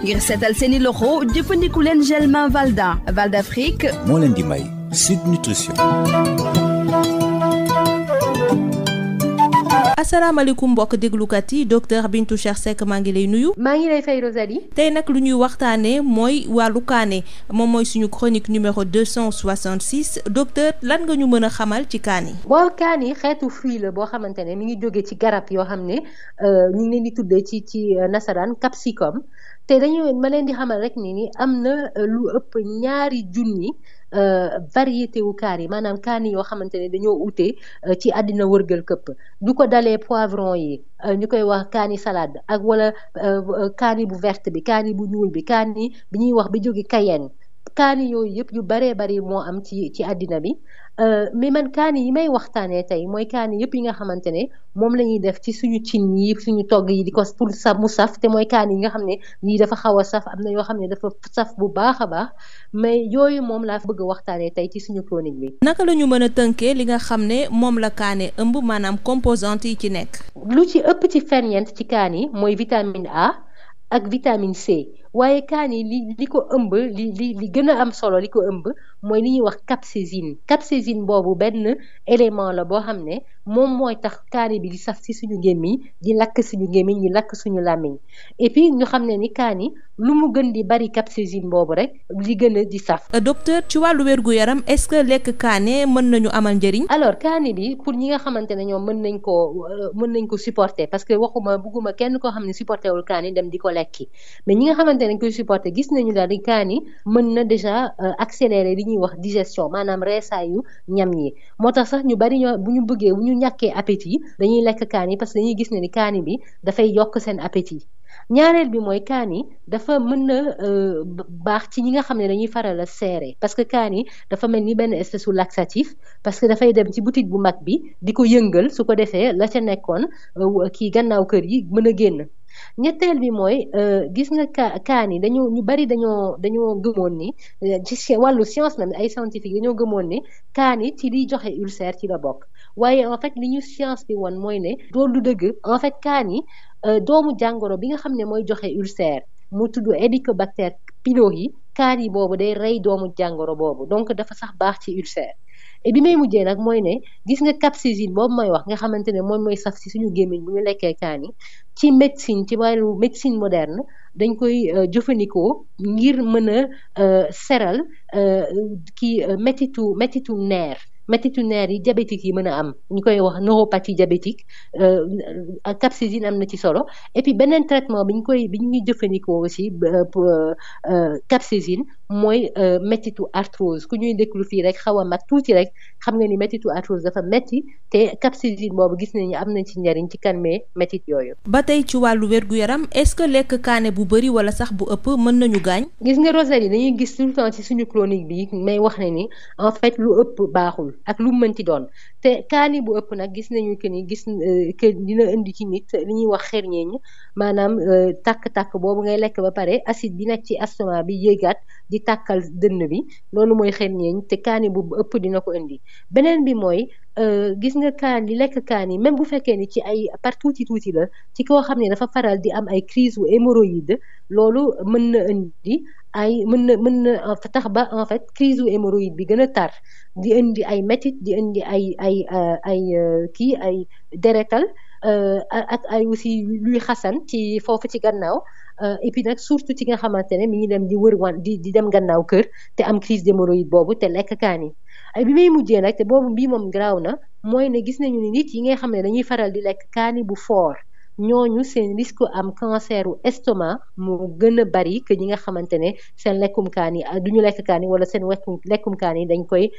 ngir seetal seeni loxo jëfandiku leen gel main Valda Val d'Afrique moo leen di may Sud Nutrition. asalaamaaleykum mbokk déglukat yi docteur Bintou Cheikh Seck maa ngi lay nuyu. maa ngi lay fay Rosalie. tey nag lu ñuy waxtaanee mooy wàllu kaane moom mooy suñu chronique numéro 266 docteur lan nga ñu mën a xamal ci kaan yi. waaw kaan yi xeetu fruit la boo xamante ne mi ngi jóge ci garab yoo xam ne ñu ngi leen di tuddee ci nasaraan capsicum te ma leen di xamal rek ni am na lu ëpp ñaari junni. variété wu kaan yi maanaam kaan yi yoo xamante ne dañoo ute ci àddina wërgal këpp du ko dalee poivron yi ñu koy wax kaani salade ak wala kaani bu verte bi kaani bu ñuul bi kaani bi ñuy wax bi jóge Cayenne kaani yooyu yëpp yu baree bari moo am ci àddina bi mais man kaani yi may waxtaanee tey mooy kaani yëpp yi nga xamante ne moom la ñuy def ci suñu cin yi suñu togg yi di ko pour mu saf te mooy kaani yi nga xam ne yii dafa xaw a saf am na yoo xam ne dafa saf bu baax a baax mais yooyu moom laa bëgg a waxtaanee tey ci suñu chronique bi. naka la ñu mën a tënkee li nga xam ne moom la kaane ëmb maanaam composante yi ci nekk. lu ci ëpp ci ferñeent ci kaani mooy vitamine A ak vitamine C. waaye kaan yi li ko ëmb li gën a am solo li ko ëmb mooy li ñuy wax capsaïcine boobu benn élément la boo xam ne moom mooy tax kaani bi di saf ci suñu gémmiñ di lakk suñu gémmiñ di lakk suñu làmmiñ et puis ñu xam ne ni kaani lu mu gën di bari capsaïcine boobu rek li gën a di saf. docteur ci wàllu wér-gu-yaram est-ce que lekk kaane mën nañu amal njëriñ. alors kaani bi pour ñi nga xamante ne ñoom mën nañ ko supporter parce que bugguma kenn koo xam ne supporter wul kaani dem di ko lekki mais ñi nga xamante dañ koy supporter gis nañu daal di kaani mën na déjà accélérer li ñuy wax digestion maanaam reesaayu ñam yi moo tax sax ñu bari bu ñu ñàkkee appétit dañuy lekk kaani parce que dañuy gis ne ni kaani bi dafay yokk seen appétit ñaareel bi mooy kaani dafa mën na baax ci ñi nga xam ne dañuy faral a seere parce que kaani dafa mel ni benn espèce su laxatif parce que dafay dem ci boutique bu mag bi di ko yëngal su ko defee la ca nekkoon kii gannaaw kër yi mën a génn. ñetteel bi mooy gis nga kaan yi ñu bari dañoo gëmoon ni ci wàllu science même ay scientifique dañoo gëmoon ni kaan yi ci liy joxe ulcère ci la bokk waaye en fait li ñu science bi woon mooy ne loolu du dëgg en fait kaan yi doomu jàngoro bi nga xam ne mooy joxe ulcère mu tudd Helicobacter pylori kaan yi boobu day rey doomu jàngoro boobu donc dafa sax baax ci ulcère. et bi may mujjee nag mooy ne gis nga capsaïcine boobu mooy wax nga xamante ne moom mooy saf ci suñu gémmiñ bu ñu lekkee kaan yi ci médecine ci wàllu médecine moderne dañ koy jëfandikoo ngir mën a seral métitu neer yi diabétique yi mën a am ñu koy wax neuropathie diabétique capsaïcine am na ci solo et puis beneen traitement bi ñuy jëfandikoo aussi capsaïcine mooy métitu arthrose ku ñuy déglu fii rek xaw a mag tuuti rek xam nga ni métitu arthrose dafa métti te capsaïcine boobu gis nañu am na ci njariñ ci calmer métit yooyu. ba tey ci wàllu wér-gu-yaram est-ce que lekk kaane bu bari wala sax bu ëpp mën nañu gaañ. gis nga Rosalie dañuy gis tout le temps ci suñu chronique bi may wax ne ni en fait lu ëpp baaxul ak lu mënti doon te kaani bu ëpp nag gis nañu que dina indi ci nit li ñuy wax xerñeeñ maanaam tàkk-tàkk boobu ngay lekk ba pare acide bi nekk ci estomac bi yéegaat di tàkkal dënn bi loolu mooy xerñeeñ te kaani bu ëpp dina ko indi beneen bi mooy gis nga lekk kaani même bu fekkee ni ci ay par tuuti la ci koo xam ne dafa faral di am ay crise ou hémorroïde loolu mën na indi mën na tax ba en fait crise ou hémorroïde bi gën a tar di indi ay métit di indi ay deretal ak ay aussi luy xasan ci foofu ci gannaaw et puis nag surtout ci nga xamante ne mi ngi dem di wër di dem gannaaw kër te am crise d'hémorroïde boobu te lekk kaani ay bi may mujjee nag te boobu bii moom garaaw na mooy ne gis nañu ni nit yi nga xam ne dañuy faral di lekk kaani bu fort ñooñu seen risque am cancer u estomac moo gën a bari que ñi nga xamante ne seen lekkum kaani duñu lekk kaani wala seen lekkum kaani dañ koy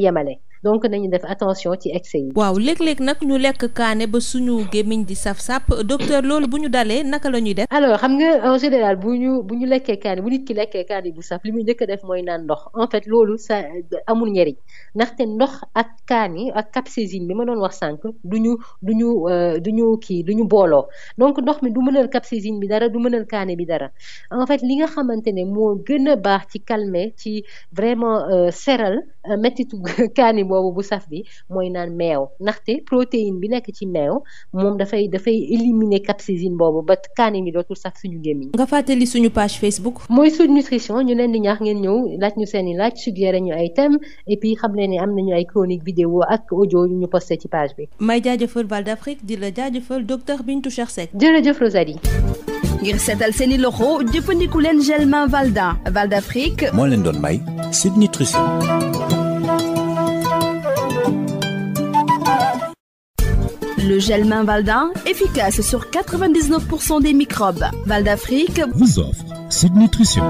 yemale donc nañu def attention ci excès yi. waaw léeg-léeg nag ñu lekk kaane ba suñu gémmiñ di saf-sap docteur loolu bu ñu dalee naka la ñuy def. alors xam nga en général bu ñu lekkee kaani bu nit ki lekkee kaani bu saf li muy njëkk a def mooy naan ndox en fait loolu ça amul njëriñ ndaxte ndox ak kaani ak capsaïcine bi ma doon wax sànq duñu booloo donc ndox mi du mënal capsaïcine bi dara du mënal kaani bi dara en fait li nga xamante ne moo gën a baax ci calmer ci vraiment seral mettitu kaani boobu bu saf bi mooy naan meew ndaxte protéine bi nekk ci meew moom dafay éliminer capsaïcine boobu ba kaani bi dootul saf suñu gémmiñ. nga fàttali suñu page Facebook. mooy Sud Nutrition ñu leen di ñaax ngeen ñëw laaj ñu seen i laaj suggéré ñu ay thèmes et puis xam leen ne am nañu ay chronique vidéo ak audio yu ñu posté ci page bi. may jaajëfal Val d'Afrique di la jaajëfal docteur Bintou Cheikh Seck. jërëjëf Rosalie. ngir seetal seeni loxo jëfandiku leen gel main Valda Val d'Afrique. moo leen doon may Sud Nutrition. Le gel main Valda, efficace sur 99% des microbes. Val d'Afrique vous offre Sud Nutrition.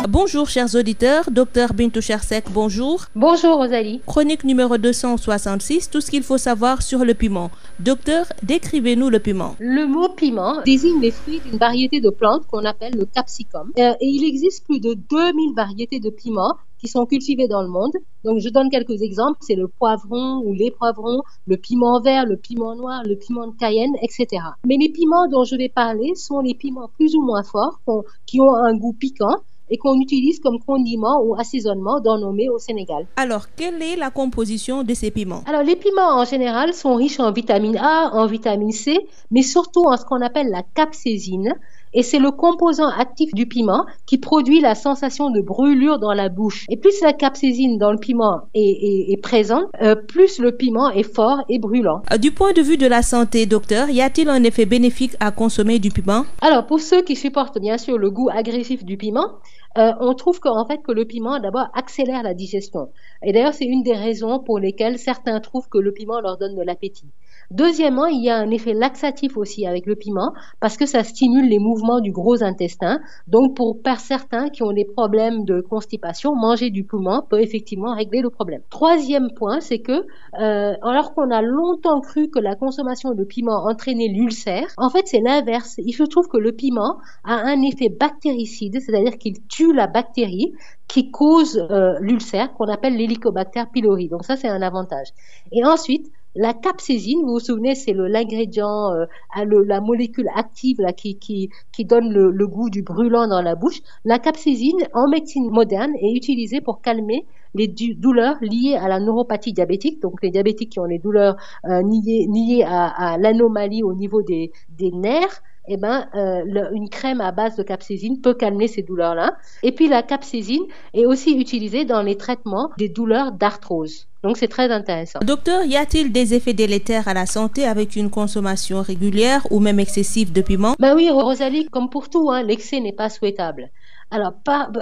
Bonjour chers auditeurs, docteur Bintou Cheikh Seck, bonjour. Bonjour Rosalie. Chronique numéro 266, tout ce qu'il faut savoir sur le piment. Docteur, décrivez-nous le piment. Le mot piment désigne les fruits d'une variété de plantes qu'on appelle le capsicum. Et il existe plus de 2000 variétés de piments qui sont cultivés dans le monde. Donc, je donne quelques exemples. C'est le poivron ou les poivrons, le piment vert, le piment noir, le piment de Cayenne, etc. Mais les piments dont je vais parler sont les piments plus ou moins forts, qui ont un goût piquant et qu'on utilise comme condiment ou assaisonnement dans nos mets au Sénégal. Alors, quelle est la composition de ces piments? Alors, les piments en général sont riches en vitamine A, en vitamine C, mais surtout en ce qu'on appelle la capsaïcine. Et c'est le composant actif du piment qui produit la sensation de brûlure dans la bouche. Et plus la capsaïcine dans le piment est présente, plus le piment est fort et brûlant. Du point de vue de la santé, docteur, y a-t-il un effet bénéfique à consommer du piment? Alors, pour ceux qui supportent bien sûr le goût agressif du piment, on trouve que le piment d'abord accélère la digestion. Et d'ailleurs, c'est une des raisons pour lesquelles certains trouvent que le piment leur donne de l'appétit. Deuxièmement, il y a un effet laxatif aussi avec le piment parce que ça stimule les mouvements du gros intestin. Donc, pour certains qui ont des problèmes de constipation, manger du piment peut effectivement régler le problème. Troisième point, c'est que alors qu'on a longtemps cru que la consommation de piment entraînait l'ulcère, en fait, c'est l'inverse. Il se trouve que le piment a un effet bactéricide, c'est-à-dire qu'il tue la bactérie qui cause l'ulcère, qu'on appelle l'Helicobacter pylori. Donc ça, c'est un avantage. Et ensuite, la capsaïcine, vous vous souvenez, c'est l'ingrédient, la molécule active là, qui donne le goût du brûlant dans la bouche. La capsaïcine, en médecine moderne, est utilisée pour calmer les douleurs liées à la neuropathie diabétique, donc les diabétiques qui ont des douleurs liées à l'anomalie au niveau des nerfs. Une crème à base de capsaïcine peut calmer ces douleurs-là. Et puis la capsaïcine est aussi utilisée dans les traitements des douleurs d'arthrose. Donc c'est très intéressant. Docteur, y a-t-il des effets délétères à la santé avec une consommation régulière ou même excessive de piment? Oui, Rosalie, comme pour tout, l'excès n'est pas souhaitable. Alors,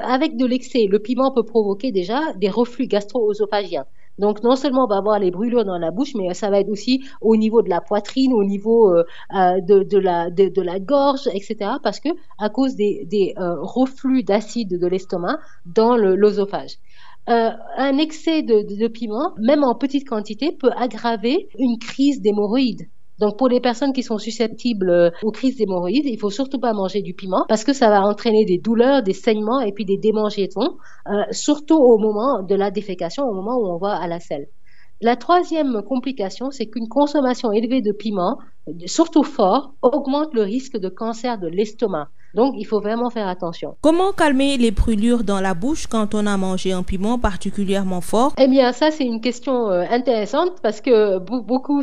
avec de l'excès, le piment peut provoquer déjà des reflux gastro-œsophagiens. Donc, non seulement on va avoir les brûlures dans la bouche, mais ça va être aussi au niveau de la poitrine, au niveau de la gorge, etc. Parce que à cause des reflux d'acide de l'estomac dans l'œsophage. Un excès de piment, même en petite quantité, peut aggraver une crise d'hémorroïdes. Donc, pour les personnes qui sont susceptibles aux crises d'hémorroïdes, il faut surtout pas manger du piment parce que ça va entraîner des douleurs, des saignements et puis des démangeaisons, surtout au moment de la défécation, au moment où on va à la selle. La troisième complication, c'est qu'une consommation élevée de piment, surtout fort, augmente le risque de cancer de l'estomac. Donc, il faut vraiment faire attention. Comment calmer les brûlures dans la bouche quand on a mangé un piment particulièrement fort? Eh bien, ça, c'est une question intéressante parce que beaucoup,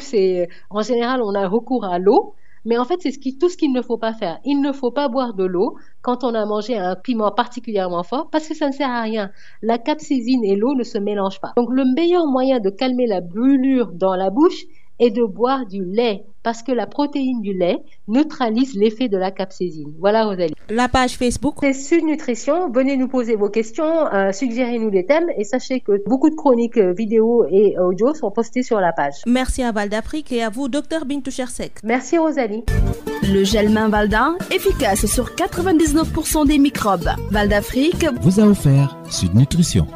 en général, on a recours à l'eau. Mais en fait, c'est tout ce qu'il ne faut pas faire. Il ne faut pas boire de l'eau quand on a mangé un piment particulièrement fort parce que ça ne sert à rien. La capsaïcine et l'eau ne se mélangent pas. Donc, le meilleur moyen de calmer la brûlure dans la bouche est de boire du lait parce que la protéine du lait neutralise l'effet de la capsaïcine. Voilà, Rosalie. La page Facebook, c'est Sud Nutrition. Venez nous poser vos questions, suggérez-nous des thèmes et sachez que beaucoup de chroniques vidéo et audio sont postées sur la page. Merci à Val d'Afrique et à vous, docteur Bintou Cheikh Seck. Merci, Rosalie. Le gel main Valda, efficace sur 99% des microbes. Val d'Afrique vous a offert Sud Nutrition.